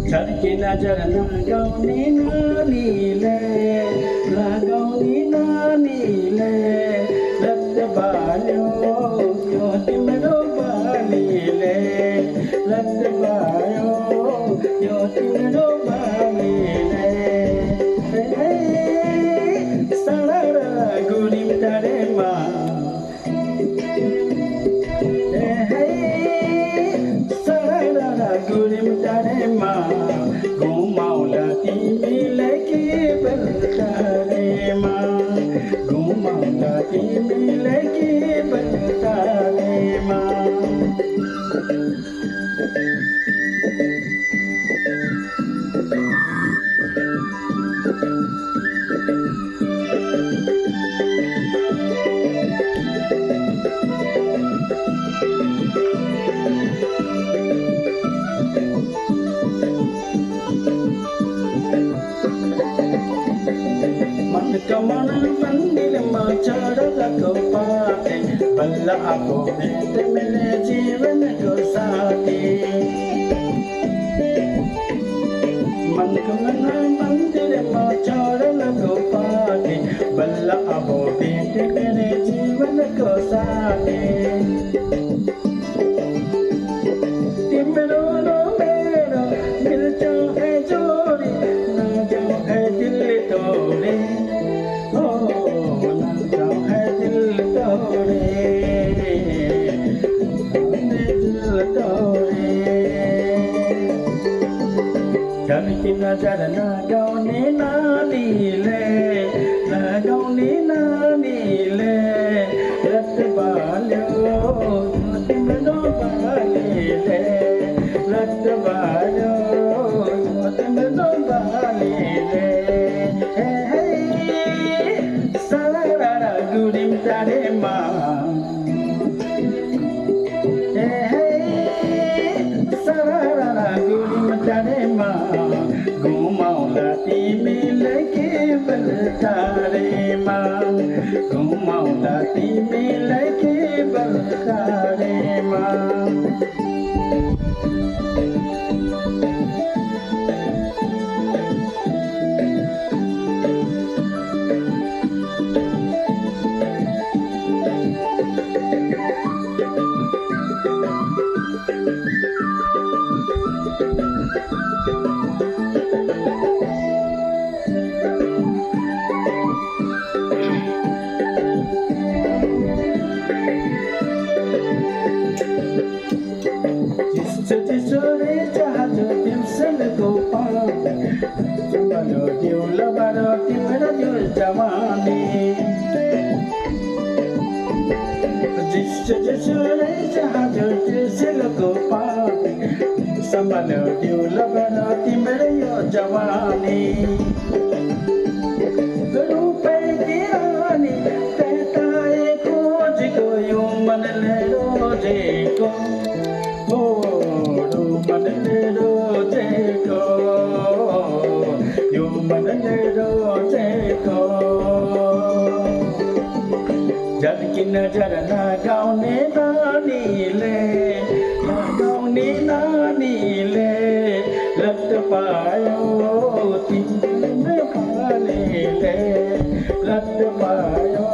झलकी नजर लगाउने नानीले रक्त बाल्यो यो तिम्रो बालीले रक्त बाल्यो यो तिम्रो बालीले सडा गुरिम टाढेमा गुरिम टाढेमा घुमाउला तिमीलाई केवल टाढेमा घुमाउला तिमीलाई केवल टाढेमा कमन मंदिर में चढ़लको पाते बल्ला आपो भेंट मिले जीवन को साथी कमन मंदिर में चढ़लको पाते बल्ला आपो भेंट मिले जीवन को साथी तिम्रो रो मेरो मिल्छौ है जोडी नजाऊ है दिल तोडे झलकी नजर लगाउने नानीले रक्त बाल्यो तिम्रो बालीले रक्त बाल्यो तिम्रो बालीले सडा गुरिम टाढेमा टाढेमा घुमाउला तिमीलाई केवल टाढेमा घुमाउला तिमीलाई केवल टाढेमा Sore jahaj timsel ko paane balo diula balo timra jul jamani sore jahaj timsel ko paane sambalo diula balo timra yo jamani rupe ki rani tetaye khoj ko yo man le roje ko झलकी नजर लगाउने नानीले रक्त पायो तिम्रो बालीले रक्त पायो